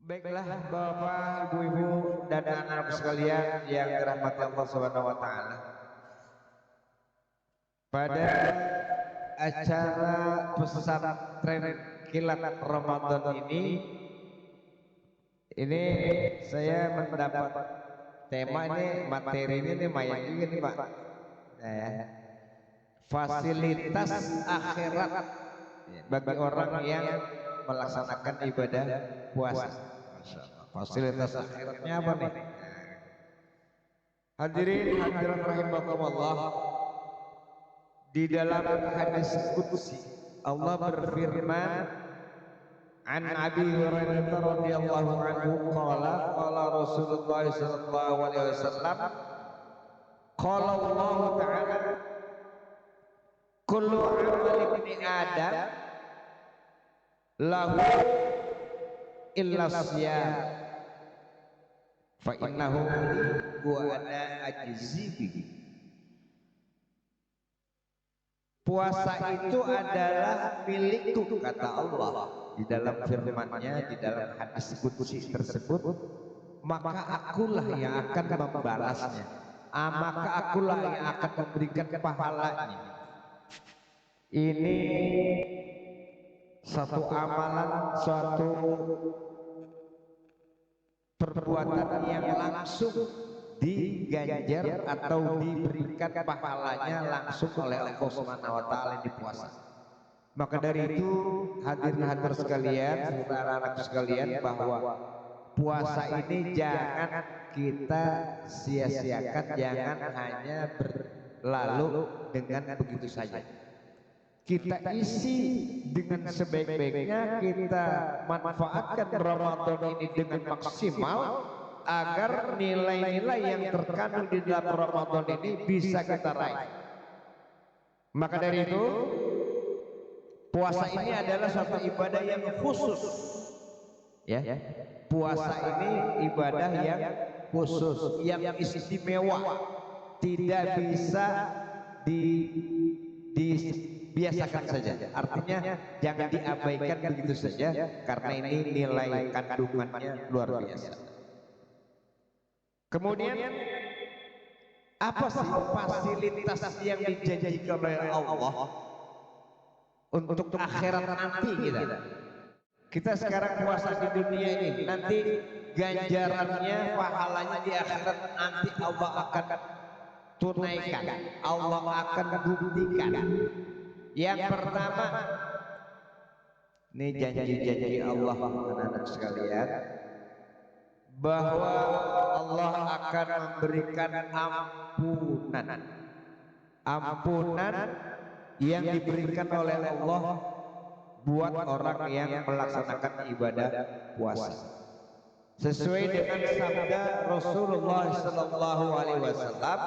Baiklah Bapak, Ibu-ibu dan anak-anak sekalian yang dirahmati Allah Subhanahu wa taala. Pada acara pesantren kilat Ramadan ini saya mendapat tema ini, materinya ini lumayan juga nih Pak. Nah, ya. Fasilitas akhirat bagi orang yang melaksanakan ibadah puasa. Masya Allah. Fasilitas akhiratnya apa nih? Hadirin hadirat rahimakumullah, di dalam hadis qudsi Allah berfirman, an Abi Hurairah radhiyallahu anhu qala Rasulullah sallallahu alaihi wasallam qala Allah ta'ala kullu amal ibni adam lahu illa siyam fa innahu wa ana ajzi bihi. Puasa itu adalah milikku, kata Allah di dalam firman-Nya, di dalam hadis qudsi tersebut, maka akulah yang akan membalasnya, maka akulah yang akan memberikan pahalanya. Ini satu amalan, suatu perbuatan yang langsung diganjar atau diberikan pahalanya langsung oleh Allah Subhanahu wa taala di puasa. Maka dari itu hadirin sekalian, saudara-saudara sekalian, bahwa puasa ini jangan kita sia-siakan, jangan hanya berlalu dengan begitu saja. Kita isi dengan sebaik-baiknya, kita manfaatkan Ramadan ini dengan maksimal agar nilai-nilai yang terkandung di dalam Ramadan ini bisa kita raih. Maka dari itu puasa ini adalah suatu ibadah yang khusus, ya. Puasa ini ibadah yang khusus, yang istimewa, tidak bisa dibiasakan saja. Artinya jangan diabaikan begitu saja, karena ini nilai kandungannya luar biasa. Kemudian apa sih fasilitas yang dijanjikan oleh Allah untuk akhirat nanti kita? Kita sekarang puasa di dunia ini, nanti ganjarannya, pahalanya di akhirat nanti Allah akan tunaikan, Allah akan buktikan. Yang pertama, ini janji-janji Allah anak-anak sekalian, bahwa Allah akan memberikan ampunan yang diberikan oleh Allah buat orang yang melaksanakan ibadah puasa sesuai dengan sabda Rasulullah sallallahu alaihi wasallam.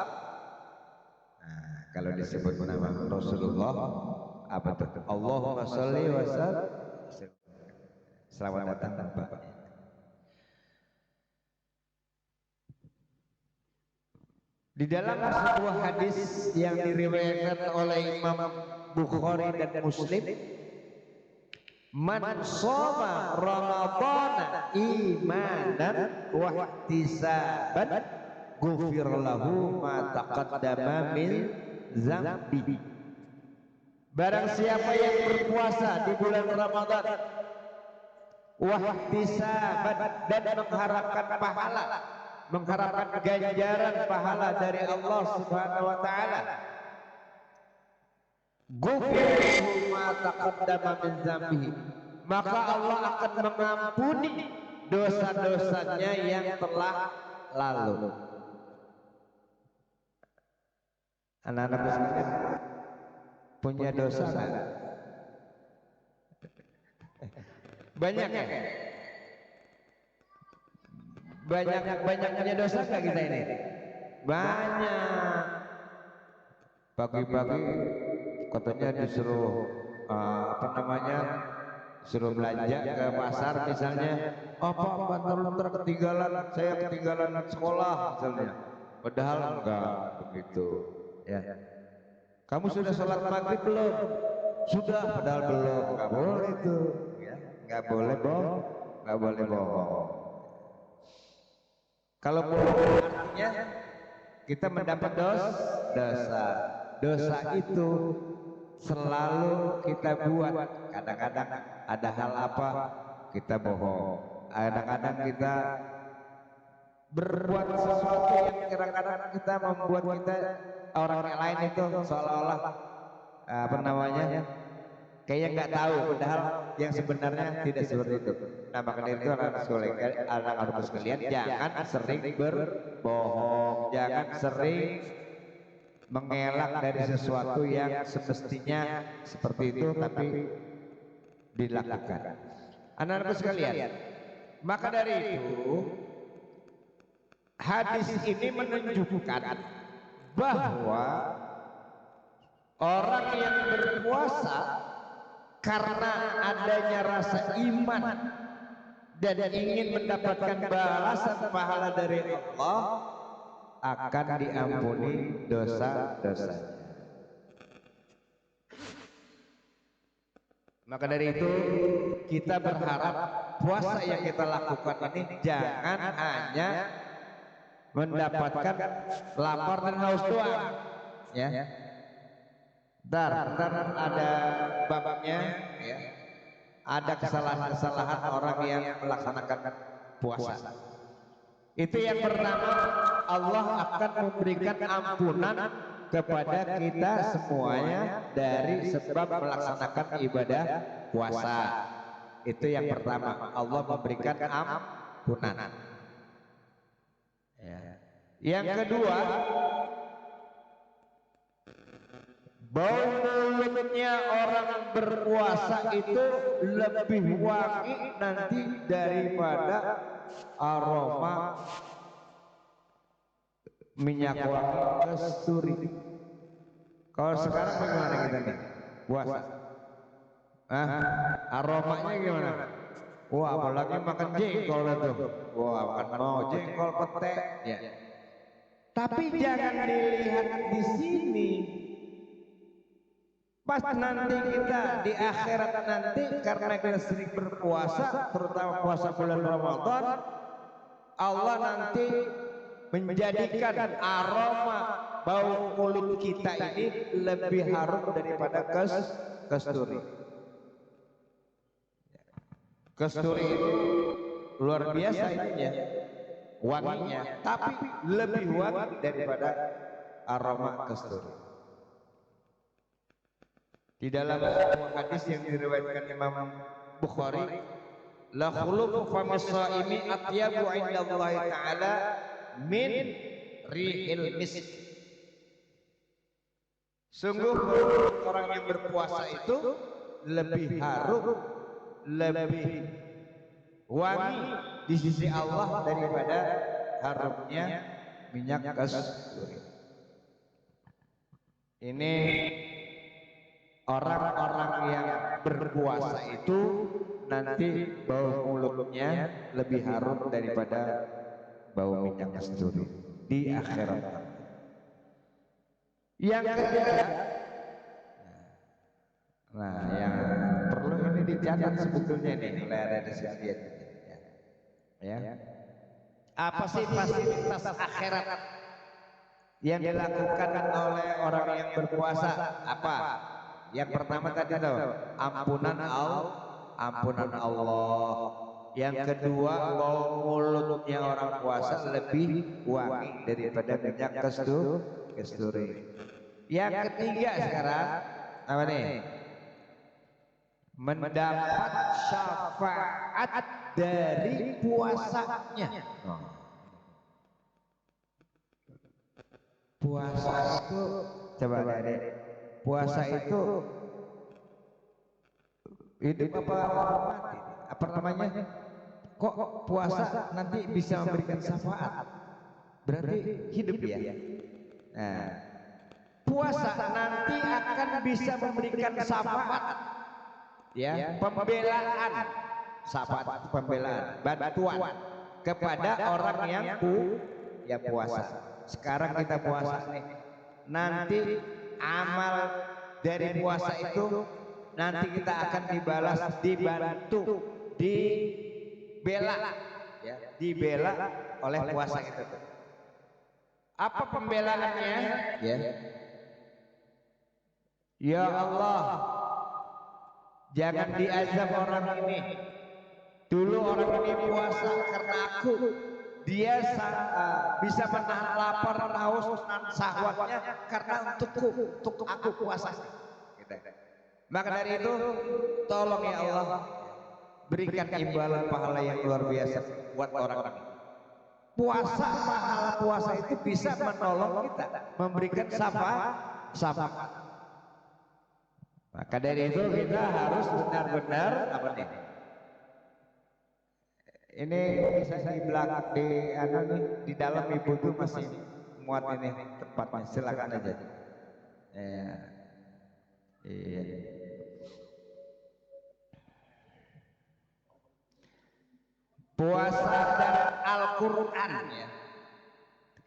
Nah, kalau disebut nama Rasulullah apa tuh? Allahumma sholli wa sallim. Selamat datang Bapak. Di dalam sebuah hadis yang diriwayatkan oleh Imam Bukhari dan Muslim, man shoma ramadhana imanan wa ihtisaban ghufira lahu ma taqaddama min dzambi. Barang siapa yang berpuasa di bulan Ramadan wa ihtisaban dan mengharapkan pahala, mengharapkan ganjaran pahala dari Allah Subhanahu wa taala, ghufira ma taqaddama min dzambihi, maka Allah akan mengampuni dosa-dosanya yang telah lalu. Anak-anak sekalian, punya dosa kan? Banyak ya? Banyak punya dosa nggak kita ini? Banyak. Pagi-pagi katanya disuruh suruh belanja ke pasar misalnya, apa ntar ketinggalan, saya ketinggalan sekolah misalnya, padahal enggak begitu ya. Kamu sudah sholat maghrib belum? Sudah, padahal belum. Enggak boleh itu ya, enggak boleh bohong. nggak boleh bohong. Kalau bohong artinya kita mendapat dosa. Dosa itu selalu kita buat. Kadang-kadang ada hal apa kita bohong. Kadang-kadang kita berbuat sesuatu yang kadang-kadang kita membuat kita orang yang lain itu seolah-olah apa namanya kayaknya nggak tahu, padahal yang sebenarnya tidak seperti itu. Nah makanya itu anak-anak sekalian jangan sering berbohong, jangan sering mengelak dari sesuatu yang semestinya seperti itu tapi dilakukan. Anak-anak sekalian, maka dari itu hadis ini menunjukkan bahwa orang yang berpuasa karena adanya rasa iman dan ingin mendapatkan balasan pahala dari Allah akan diampuni dosa-dosanya. Maka dari itu kita berharap puasa yang kita lakukan ini jangan hanya mendapatkan lapar dan haus doang, ya. Ntar ada babnya, ya. Ada kesalahan-kesalahan orang yang melaksanakan puasa. Itu yang pertama, Allah akan memberikan ampunan kepada kita semuanya dari sebab melaksanakan ibadah puasa. Itu yang pertama, Allah memberikan ampunan. Ya. Yang kedua, bau mulutnya orang berpuasa itu lebih wangi nanti daripada aroma minyak wangi kasturi. Kalau sekarang bagaimana kita nih puasa? Aromanya gimana? Wah, apalagi makan jengkol itu. Wah, makan mau jengkol pete. Ya. Tapi jangan dilihat di sini. Pas nanti kita di akhirat nanti karena kita sering berpuasa, terutama puasa bulan Ramadan, Allah nanti menjadikan aroma bau mulut kita ini lebih harum daripada kasturi. Kasturi itu luar biasa ininya, wanginya, tapi lebih wangi daripada aroma kasturi. Di dalam hadis yang diriwayatkan Imam Bukhari, la khuluqu famis shaimi atyabu 'inda Allah taala min rihil misk. Sungguh orang yang berpuasa itu lebih harum, lebih wangi di sisi Allah daripada harumnya minyak kasturi. Ini orang-orang yang berpuasa itu nanti bau mulutnya lebih harum daripada bau minyak kasturi di akhirat. Yang ketiga, nah yang perlu ini dicatat sebetulnya nih oleh ada sekalian, ya. Apa sih fasilitas akhirat yang dilakukan oleh orang yang berpuasa? Apa? Yang pertama tadi tahu, ampunan Allah. Yang kedua, bau mulutnya orang puasa lebih wangi daripada minyak kasturi. Yang ketiga sekarang apa nih? Mendapat syafaat dari puasanya. Puasa itu coba Adik. Puasa itu hidup apa mati? Apa namanya? Kok puasa nanti bisa memberikan syafaat? Berarti hidup ya. Nah, puasa nanti akan bisa memberikan syafaat, ya, pembelaan, syafaat pembelaan, bantuan kepada orang yang puasa. Sekarang kita puasa nih, nanti amal dari puasa itu nanti kita akan dibalas, dibantu, diberikan dibela, ya, dibela oleh puasa itu. Apa pembelaannya? Ya, ya Allah, jangan diazab orang ini. Dulu orang ini puasa karena aku, dia bisa menahan lapar, haus, dan syahwatnya karena untuk aku puasa. Gitu. Maka dari itu, tolong ya Allah, berikan imbalan pahala yang luar biasa buat orang ini. Puasa, pahala puasa itu bisa menolong kita, memberikan syafaat. Maka dari itu kita harus benar-benar apa nih? Ini bisa di belakang di dalam ibu tuh masih muat ini tempatnya, silakan aja. Ya, iya. Puasa dan Al-Quran, ya.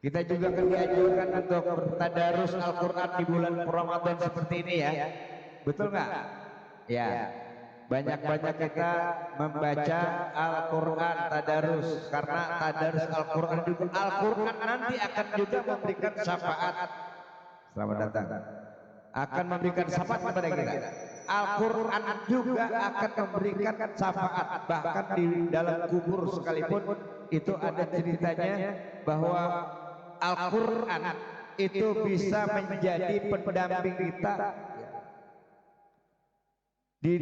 Kita juga akan diajarkan untuk bertadarus Al-Quran di bulan Ramadan seperti ini, ya. Betul nggak? Ya. Banyak-banyak kita membaca Al-Quran tadarus, karena tadarus Al-Quran juga Al-Quran nanti akan juga memberikan syafaat. Selamat datang. Akan memberikan syafaat kepada kita. Al-Quran juga akan memberikan syafaat, bahkan di dalam kubur sekalipun itu ada ceritanya bahwa Al-Quran itu bisa menjadi pendamping kita di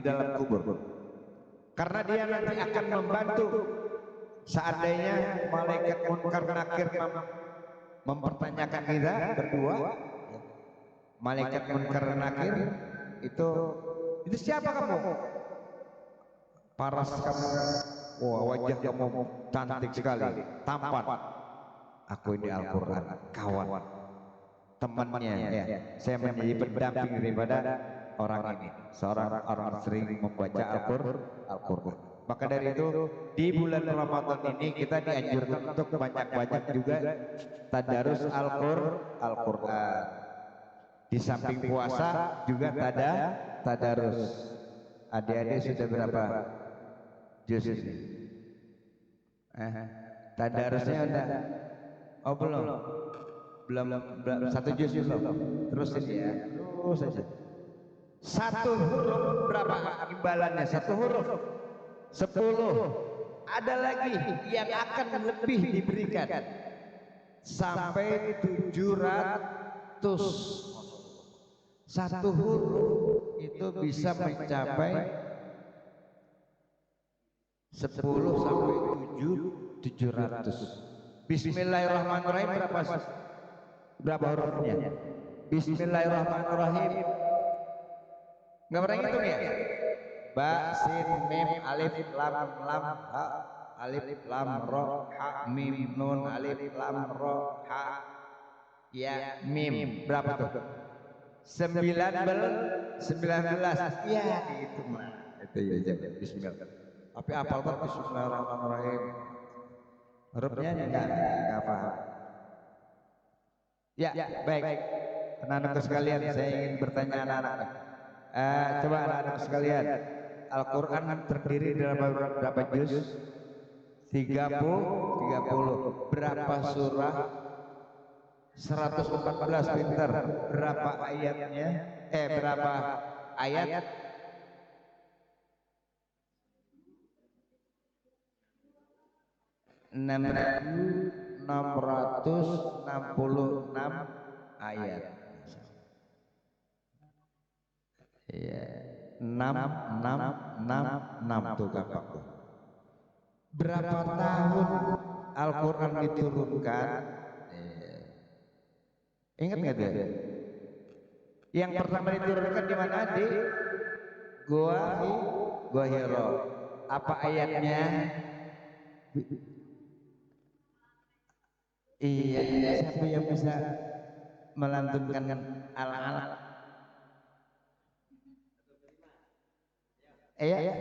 dalam kubur, karena dia nanti akan membantu seandainya malaikat munkar nakir mempertanyakan kita berdua. Malaikat munkar nakir itu siapa kamu? Paras kamu, wah, wajah kamu cantik sekali, tampan. Aku ini Al-Quran, kawan, temannya, ya. Saya menjadi pendamping daripada orang ini, seorang orang sering membaca Al-Quran. Maka dari itu di bulan Ramadan ini kita dianjurkan untuk banyak-banyak juga tadarus Al-Quran. Di samping puasa juga tadarus. Adik-adik sudah berapa juz ini? Tadarusnya udah? Oh belum. Satu juz belum. Terus ini ya, terus saja. Satu huruf berapa imbalannya? Satu huruf 10. Ada lagi yang akan lebih diberikan sampai 700. Satu huruf itu bisa mencapai 10 sampai 700. Bismillahirrahmanirrahim berapa hurufnya? Bismillahirrahmanirrahim. Nggak pernah ngitung ya? Ba, sin, mim, alif, lam, ha, alif, lam, ro, ha, mim, nun, alif, lam, ro, ha, ya, mim. Berapa tuh? 19. Ya, itu mah. Itu ya, bismillah. Tapi apal banget bismillahirrahmanirrahim. Hurufnya enggak paham. Ya, baik. Anak-anak sekalian, saya ingin bertanya anak-anak. Coba anak-anak sekalian, Al-Quran terdiri dari berapa juz? 30. Berapa surah? 114. Pintar. Berapa ayatnya? Berapa ayat? 666 ayat. Iya, 6 tuh gampang tuh. Berapa tahun Al-Quran diturunkan? Ingat nggak tuh? Yang pertama diturunkan di mana? Di Gua Hiro. Apa ayatnya? Iya, siapa yang bisa melantunkan al-alaq? Iya.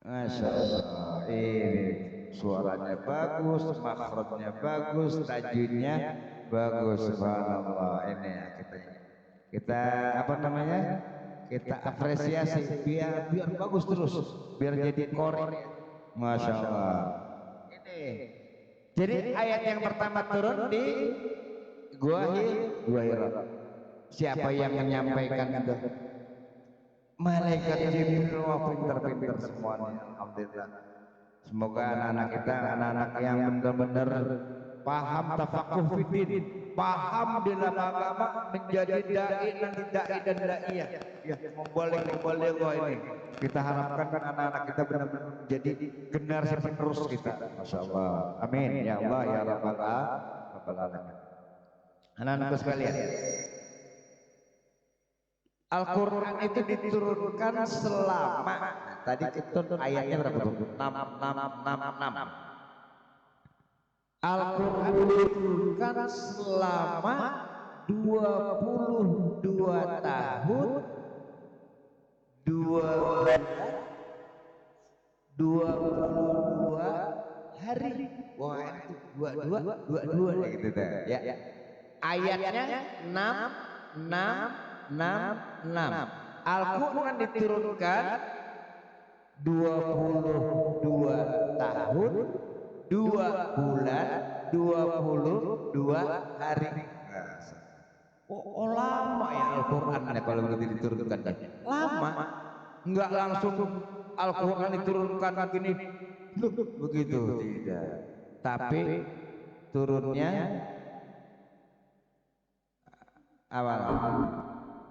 Masya Allah, ini suaranya bagus, makhrajnya bagus, tajwidnya bagus, subhanallah. Ini ya kita apa namanya? Kita apresiasi biar bagus terus, biar jadi kori. Masya Allah. Ini. Jadi ayat yang pertama turun di Gua Hira. Siapa yang menyampaikan itu? Malaikat Jibril. Pinter-pinter semuanya, alhamdulillah. Semoga anak-anak kita anak-anak yang benar-benar paham tafakuh fiddin, paham di dalam agama, menjadi dai dan daiyah, ya, membalik ini. Kita harapkan kan anak-anak kita benar-benar menjadi generasi penerus kita. Masya Allah, amin ya Allah ya Rabbal Alamin. Anak-anakku sekalian, Al-Quran itu diturunkan selama, tadi itu ayatnya berapa tuh? 6. Al-Quran diturunkan selama 22 tahun 22 hari. Wah, itu 22 gitu ya. Ayatnya 6. Al-Quran diturunkan 22 tahun 2 bulan 22 hari. Oh, lama ya Al-Quran kalau begitu diturunkan. Lama, nggak langsung Al-Quran diturunkan begini begitu, tidak. Tapi turunnya awal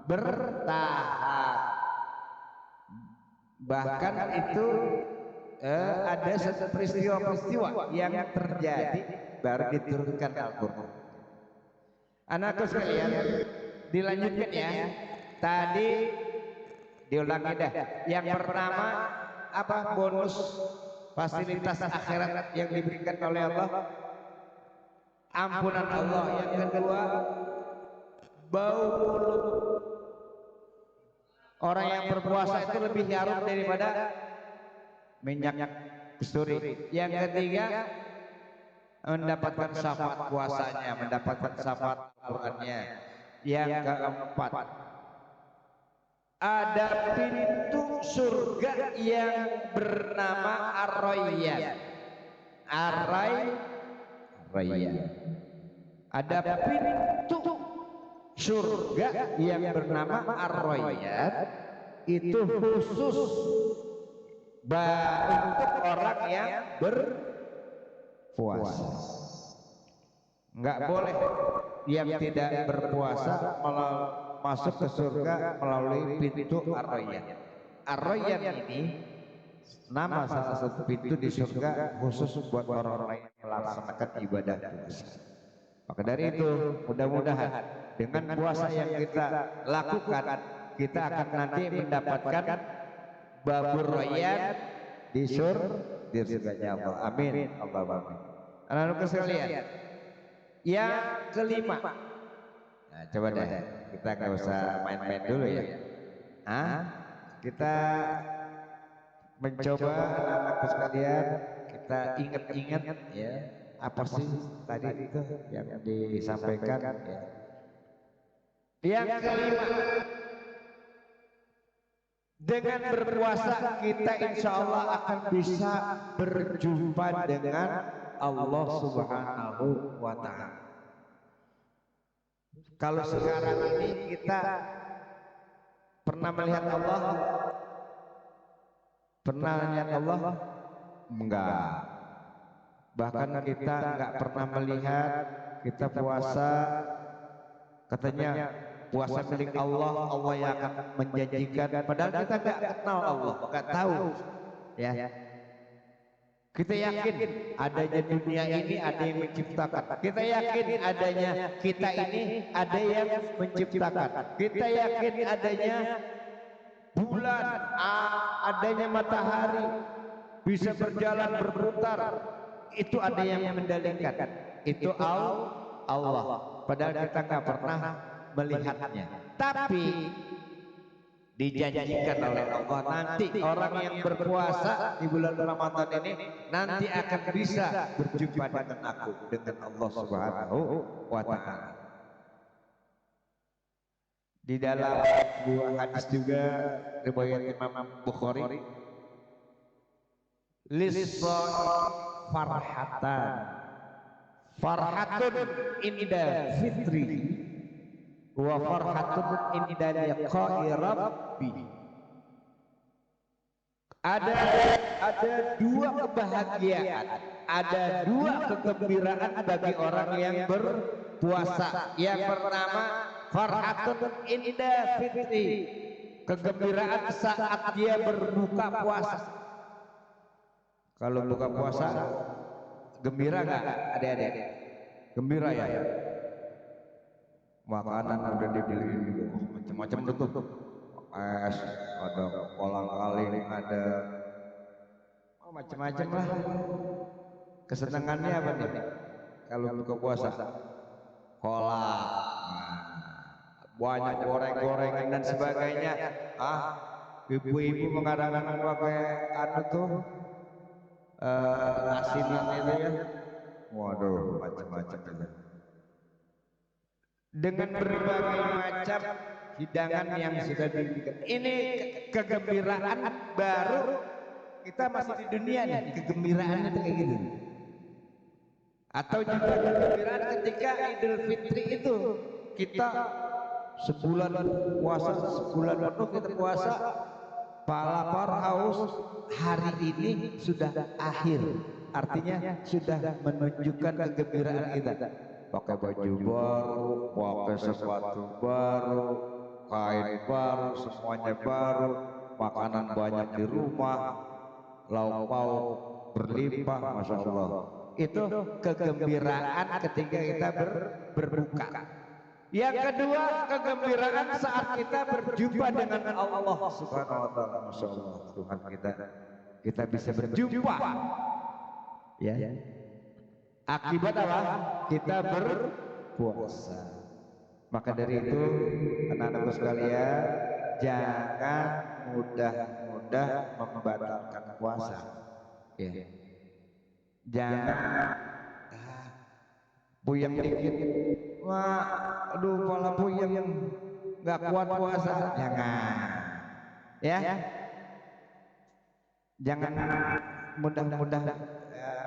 bertahap, bahkan itu ada satu peristiwa yang terjadi baru diturunkan Al-Quran. Anakku sekalian, dilanjutkan ya. Tadi diulangi dah. Yang pertama apa? Bonus fasilitas akhirat yang diberikan oleh Allah, ampunan Allah. Yang kedua, bau mulut. Orang yang berpuasa itu lebih harum daripada minyak kasturi. Yang ketiga, mendapatkan syafaat puasanya, mendapatkan syafaat Al-Qur'annya. Yang keempat, ada pintu surga yang bernama Ar-Rayyan. Ar-Rayyan. Ada pintu surga yang bernama Ar-Rayyan, itu khusus untuk orang yang berpuasa. Enggak boleh yang tidak berpuasa masuk ke surga melalui pintu Ar-Rayyan. Ar-Rayyan ini nama salah satu pintu di surga khusus buat orang-orang yang melaksanakan ibadah puasa. Maka dari itu, mudah-mudahan dengan puasa yang kita lakukan, kita akan nanti mendapatkan babur Rayyan di surganya Allah. Amin. Allahumma amin. Anak-anak sekalian, yang kelima, nah, coba deh kita nggak usah main-main dulu ya. Kita mencoba anak-anak sekalian, kita ingat-ingat ya, apa sih tadi itu yang disampaikan ya. Yang kelima, dengan berpuasa kita insya Allah akan bisa berjumpa dengan Allah Subhanahu wa Ta'ala. Kalau sekarang ini kita pernah melihat Allah? Pernah melihat Allah? Enggak. Bahkan kita enggak pernah melihat, kita puasa, katanya puasa milik Allah, Allah yang akan menjanjikan, padahal kita enggak kenal Allah, enggak tahu ya. Kita yakin adanya dunia ini ada yang menciptakan, kita yakin adanya kita ini ada yang menciptakan, kita yakin adanya bulan, adanya matahari bisa berjalan berputar, itu ada yang mendalikan, itu Allah. Padahal kita nggak pernah melihatnya. Tapi dijanjikan oleh Allah nanti orang yang berpuasa di bulan Ramadan ini nanti akan bisa berjumpa dengan aku, dengan Allah Subhanahu wa Ta'ala. Di dalam sebuah hadis juga riwayat Imam Bukhari, farhatan, farhatun inda fitri wa farhatun inda liqa'i rabbi. Ada dua kebahagiaan, ada dua kegembiraan bagi orang yang berpuasa. Yang pertama, farhatun inda fitri, kegembiraan saat dia berbuka puasa. Kalau buka puasa gembira nggak adik-adik? Gembira ya? Makanan udah dibeliin macam-macam tuh, es, ada kolang-kaling, ada macam-macam lah. Kesenangannya apa nih kalau buka puasa? Kolak, banyak goreng-gorengan dan sebagainya. Ibu-ibu mengadang-adang pakai anu tuh asinan itu ya. Waduh, macam-macam itu. Dengan berbagai macam hidangan yang sudah diberikan. Ini kegembiraan baru, kita masih di dunia nih, kegembiraannya tuh kayak gitu. Atau juga kegembiraan ketika Idul Fitri itu kita sebulan puasa, sebulan penuh kita puasa, lapar haus, hari ini sudah akhir, artinya sudah menunjukkan kegembiraan kita. Pakai baju baru, pakai sepatu baru, kain baru, semuanya baru, makanan banyak di rumah, lauk pauk berlimpah, masya Allah. Itu kegembiraan ketika kita berbuka. Yang kedua, kegembiraan saat kita berjumpa dengan Allah Subhanahu wa Ta'ala. Masya Allah, Tuhan kita bisa berjumpa. Ya. Akibat apa? Kita berpuasa. Maka dari itu, anak-anakku sekalian, jangan mudah-mudah membatalkan puasa. Ya. Jangan puyeng dikit, wah, aduh, kepala puyeng, nggak kuat puasa. Jangan, ya. Jangan mudah-mudah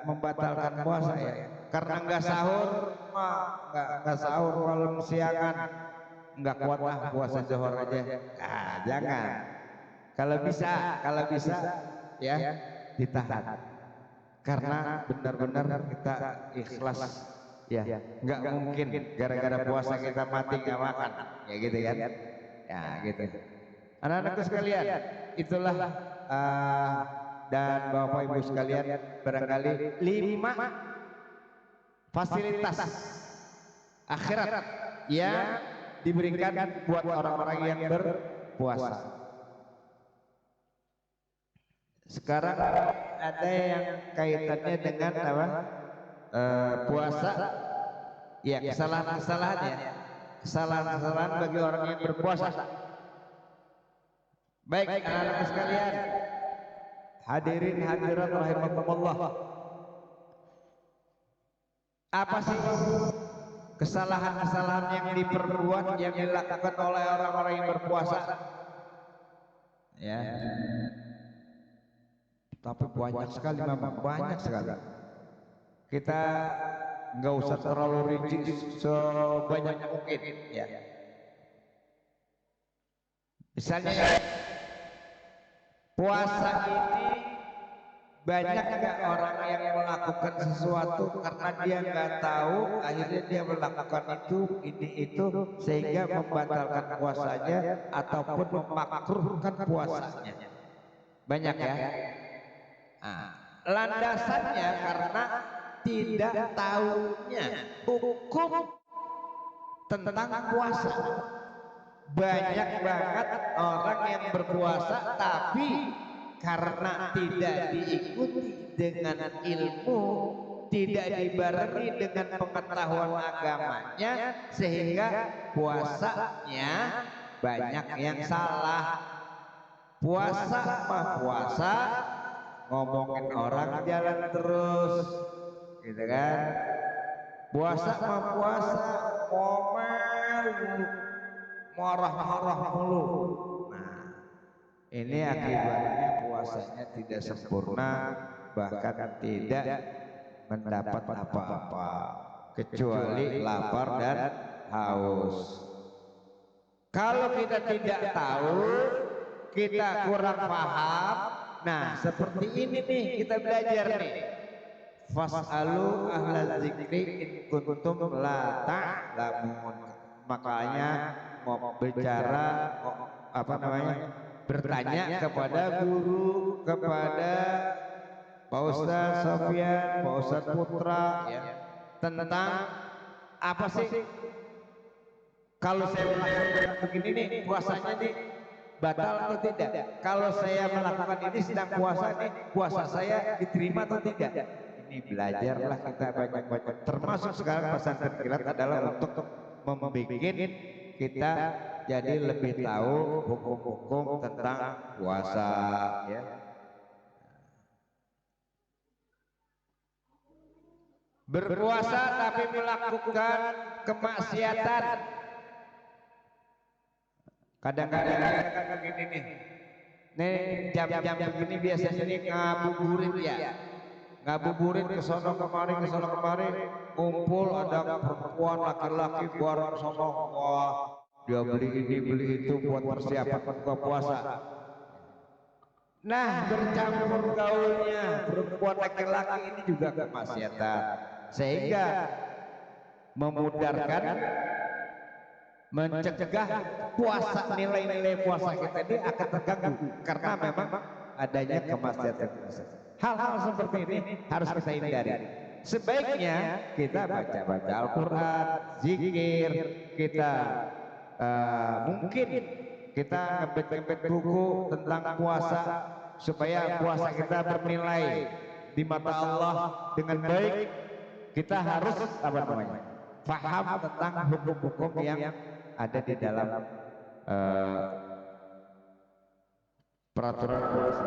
membatalkan puasa ya. Karena nggak sahur, nggak sahur malam siangan, nggak kuat lah puasa zuhur aja. Jangan. Kalau bisa, ya ditahan. Karena benar-benar kita ikhlas, ya. Nggak mungkin gara-gara puasa kita mati nggak makan, ya gitu kan? Ya gitu. Anak-anakku sekalian, itulah dan Bapak Ibu sekalian, barangkali 5 fasilitas akhirat yang diberikan buat orang-orang yang berpuasa. Sekarang ada yang kaitannya dengan apa? Puasa, ya, kesalahan bagi orang yang berpuasa. Baik, anak-anak sekalian, hadirin hadirat rahimakumullah, apa sih kesalahan-kesalahan yang diperbuat, yang dilakukan oleh orang-orang yang berpuasa? Ya, tapi banyak sekali, memang banyak sekali. Kita nggak usah terlalu rinci, sebanyak mungkin, ya. Misalnya puasa ini banyak nggak orang yang melakukan sesuatu karena dia nggak tahu, akhirnya dia melakukan itu sehingga membatalkan puasanya ataupun memakruhkan puasanya. Banyak ya. Landasannya karena tidak tahunya hukum tentang puasa. Banyak banget orang yang berpuasa tapi karena tidak diikuti dengan ilmu, tidak dibarengi dengan pengetahuan agamanya, sehingga puasanya banyak yang salah. Puasa mah puasa, ngomongin orang jalan terus, gitu kan? Puasa mah puasa, ngomel mulu, marah-marah mulu. Nah, ini akibatnya puasanya tidak sempurna, bahkan tidak mendapat apa-apa kecuali lapar dan haus. Kalau kita tidak tahu, kita kurang paham. Nah, seperti ini nih kita belajar nih. Fas'alu ahla zikri in kuntum la ta'lamun. Makanya mau bicara apa namanya? Bertanya kepada guru, kepada Pak Ustaz Sofyan, Pak Ustaz Putra ya, tentang apa sih kalau saya melakukan begini nih puasanya nih batal atau tidak? Kalau saya melakukan ini sedang puasa nih, puasa saya diterima atau tidak? Ini belajarlah kita banyak-banyak. Termasuk sekarang pesantren kilat adalah untuk membuat kita jadi lebih tahu hukum-hukum tentang puasa ya. Berpuasa tapi melakukan kemaksiatan. Kadang-kadang begini nih. Nih jam-jam begini biasanya nih ngabuburit ya. Ngabuburit ke sono kemari, kumpul ada perempuan laki-laki bareng sono. Wah, dia beli ini beli itu buat persiapan buka puasa. Nah, bercampur gaulnya perempuan laki-laki ini juga kemaksiatan. Sehingga memudarkan, mencegah puasa, nilai-nilai puasa kita ini akan terganggu karena memang adanya kemaksiatan. Hal-hal seperti ini harus kita hindari. Sebaiknya kita baca-baca Al-Quran, zikir, kita mungkin kita ngebet-ngebet buku tentang puasa supaya puasa kita bernilai di mata Allah dengan baik. Kita harus apa namanya? Paham tentang hukum-hukum yang ada di dalam peraturan puasa.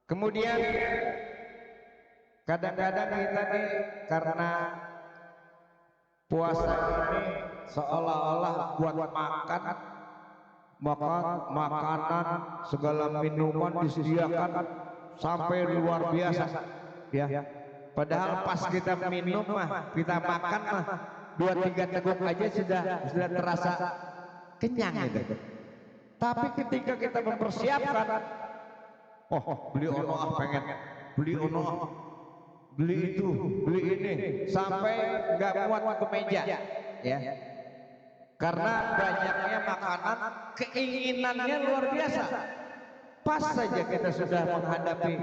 Kemudian kadang-kadang kita nih karena puasa ini seolah-olah buat makanan segala minuman disediakan sampai luar biasa ya. Padahal pas kita minum mah, kita makan mah 2-3 teguk aja sudah terasa kenyang gitu. Tapi ketika kita mempersiapkan, oh beli ono pengen, beli ono, beli itu, beli ini, sampai nggak muat ke meja, ya. Karena banyaknya makanan, keinginannya luar biasa. Pas saja kita sudah menghadapi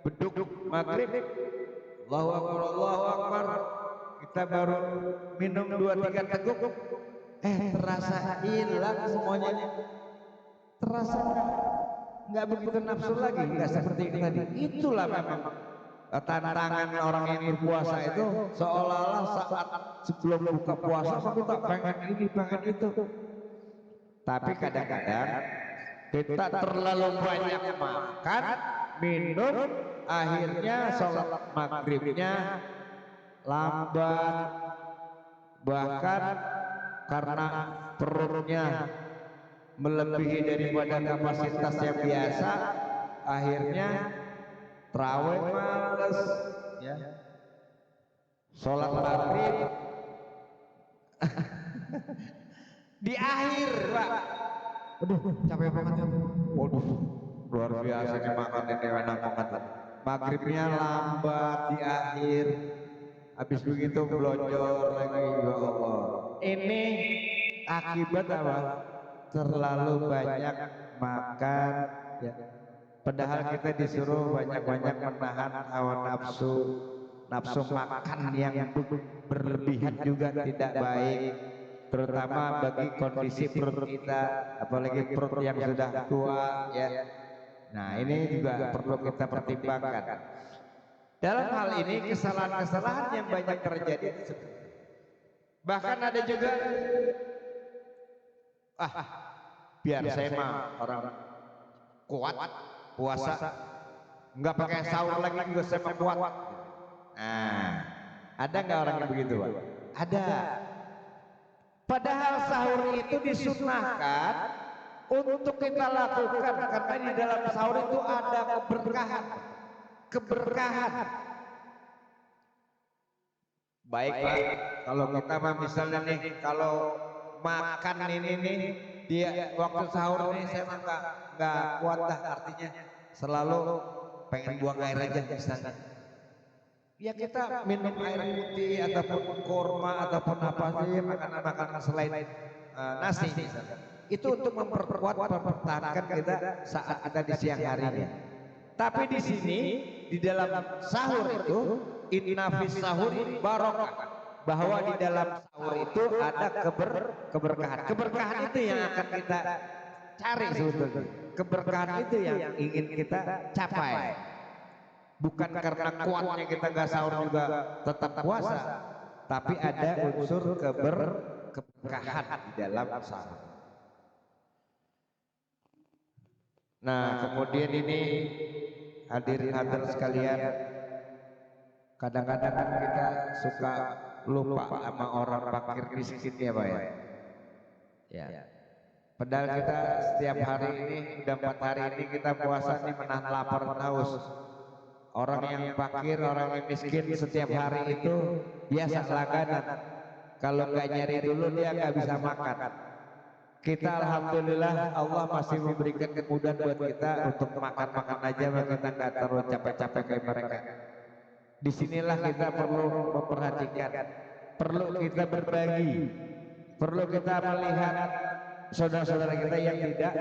beduk maghrib, Allahu Akbar, kita baru minum 2-3 teguk, terasa hilang semuanya, terasa nggak begitu nafsu lagi, nggak seperti itu tadi. Itulah memang tantangan orang yang berpuasa itu, seolah-olah saat sebelum buka puasa kita pengen ini pengen itu, tapi kadang-kadang kita terlalu banyak makan minum, akhirnya sholat maghribnya lambat, bahkan karena perutnya melebihi daripada kapasitas yang biasa, akhirnya terawih males, ya. Sholat maghrib di akhir, Pak. Aduh, capek banget ya. Waduh, luar biasa nih makan ini enak banget. Maghribnya lambat di akhir, habis begitu belonjor lagi, ya Allah. Ini akibat apa? Terlalu banyak makan, ya. Padahal kita disuruh banyak-banyak menahan hawa nafsu. Nafsu makan yang berlebihan juga tidak baik, terutama bagi kondisi perut kita, apalagi perut yang sudah tua, ya. Nah, ini juga perlu kita pertimbangkan. Dalam hal ini kesalahan-kesalahan yang banyak terjadi, bahkan ada juga biar saya mah orang kuat puasa, nggak pakai sahur lagi juga saya mah kuat. Nah, ada nggak orang yang begitu, Pak? Ada. Padahal sahur itu disunahkan untuk kita lakukan karena di dalam sahur itu ada keberkahan. Keberkahan. Baiklah, kalau kita mah misalnya nih, kalau makan ini nih, dia waktu sahur nih saya mah nggak kuat dah, artinya selalu pengen buang air aja misalnya. Ya kita minum air putih ataupun kurma ataupun apa sih makanan-makanan selain nasi misalnya. Itu untuk memperkuat mempertahankan kita saat kita di siang harinya. Tapi di sini di dalam sahur itu inna fis sahuri barokah, bahwa di dalam sahur itu ada keberkahan. Keberkahan itu yang akan kita cari sebetulnya. Keberkahan itu yang ingin kita capai. Bukan karena kuatnya kita nggak sahur juga tetap puasa, tapi ada unsur keberkahan di dalam sahur. Nah, kemudian ini hadirin sekalian, kadang-kadang kita suka lupa sama orang fakir miskin ya Pak ya. Ya. Padahal kita setiap hari ini, udah 4 hari ini kita puasa nih menahan lapar dan haus. Orang yang fakir, orang yang miskin setiap hari itu biasa langganan. Kalau nggak nyari dulu dia nggak bisa makan. Kita alhamdulillah Allah masih memberikan kemudahan buat kita untuk makan aja, kita nggak terlalu capek-capek kayak mereka. Disinilah kita perlu memperhatikan, perlu kita berbagi, perlu kita melihat saudara-saudara kita yang tidak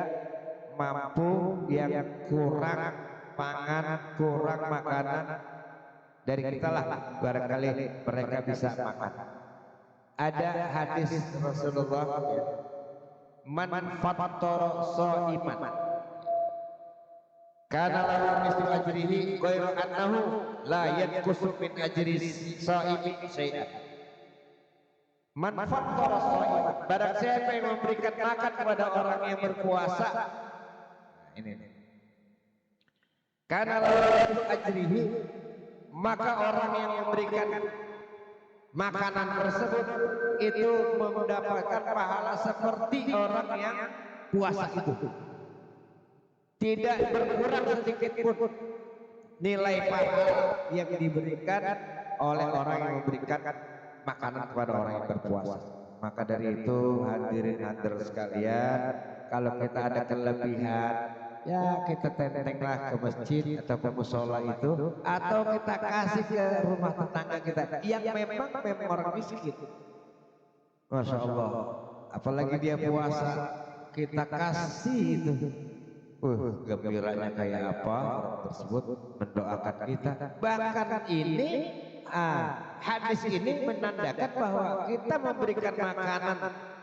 mampu, yang kurang pangan, kurang makanan dari kita lah, barangkali mereka bisa makan. Ada hadis Rasulullah, man fattara shaiman kana lahu mislu ajrihi ghairu annahu la yanqusu min ajri shaimi syai'an. Man fattara shaiman, barang siapa yang memberikan makan kepada orang yang berpuasa, ini karena lalu ajrihi, maka orang yang memberikan makanan tersebut itu mendapatkan pahala seperti orang yang puasa itu. Tidak berkurang sedikit pun nilai pahala yang diberikan oleh orang yang memberikan makanan kepada orang yang berpuasa. Maka dari itu hadirin sekalian, kalau kita ada kelebihan, ya kita tentenglah ke masjid atau ke musola itu, atau kita kasih ke rumah tetangga kita yang memang orang miskin. Masya Allah, apalagi dia puasa, kita kasih itu, gembiranya kayak apa orang tersebut mendoakan kita. Bahkan ini hadis ini menandakan bahwa kita memberikan makanan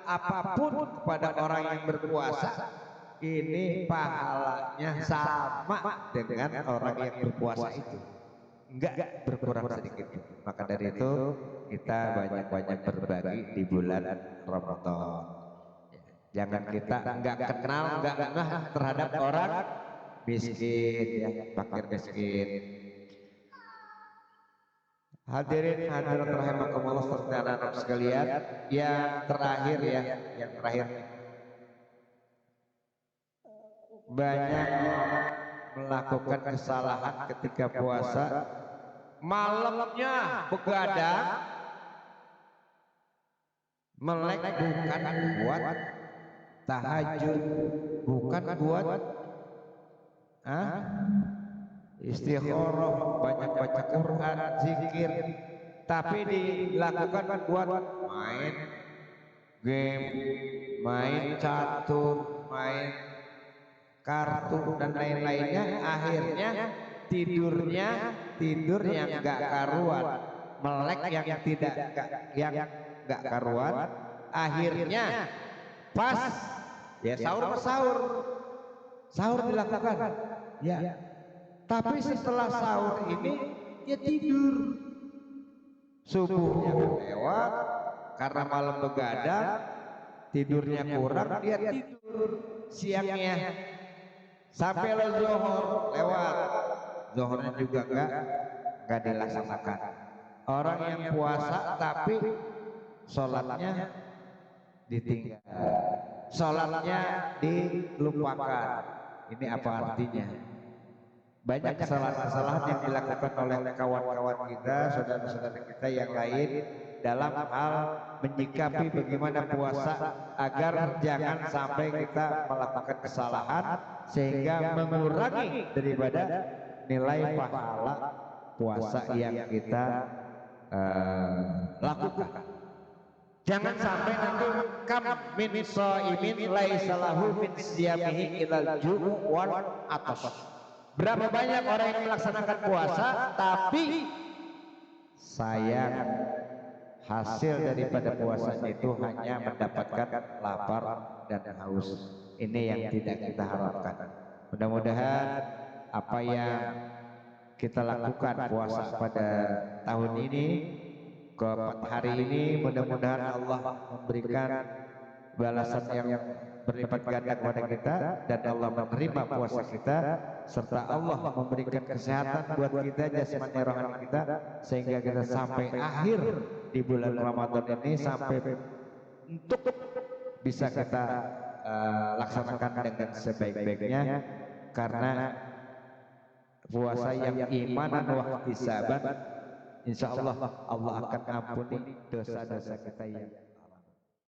apapun kepada orang yang berpuasa, ini pahalanya sama dengan orang yang berpuasa itu, enggak berkurang sedikit. Maka dari itu kita banyak-banyak berbagi di bulan Ramadan. Jangan kita enggak kenal, enggak ngeh terhadap orang miskin, ya, fakir miskin. Hadirin rahimakumullah saudara sekalian, yang terakhir ya, yang terakhir, banyak melakukan kesalahan ketika puasa, malamnya begadang, melek bukan buat tahajud, bukan buat istikharah, banyak baca Quran, zikir, tapi dilakukan buat main game, main catur, main kartu dan lain-lainnya. Akhirnya tidurnya tidur yang enggak karuan, melek yang tidak enggak karuan. Akhirnya pas ya sahur dilakukan ya, tapi setelah sahur ini dia tidur, subuhnya lewat karena malam begadang, tidurnya kurang, dia tidur siangnya sampai lo zuhur lewat, zuhurnya juga enggak dilaksanakan. Orang yang puasa tapi sholatnya ditinggal, sholatnya dilupakan, ini apa artinya? Banyak kesalahan-kesalahan yang dilakukan oleh kawan-kawan kita, saudara-saudara kita yang lain dalam hal menyikapi bagaimana puasa agar jangan sampai kita melakukan kesalahan sehingga mengurangi daripada nilai pahala puasa yang kita lakukan. Jangan sampai nanti kam min shaimin laisa lahu min siyamihi ilal ju'u wal atas. Berapa banyak orang yang melaksanakan puasa tapi sayang hasil daripada puasanya itu hanya mendapatkan lapar dan haus. Ini yang tidak kita harapkan. Mudah-mudahan apa yang kita lakukan puasa pada tahun ini, ke 4 hari ini, mudah-mudahan Allah memberikan balasan yang berlipat ganda kepada kita, dan Allah menerima puasa kita, serta Allah memberikan kesehatan buat kita, jasmani rohani kita, sehingga kita sampai akhir di bulan Ramadan ini sampai untuk bisa kita laksanakan dengan sebaik-baiknya, karena puasa yang imanan wa ihtisaban, insya Allah Allah akan ampuni dosa-dosa kita yang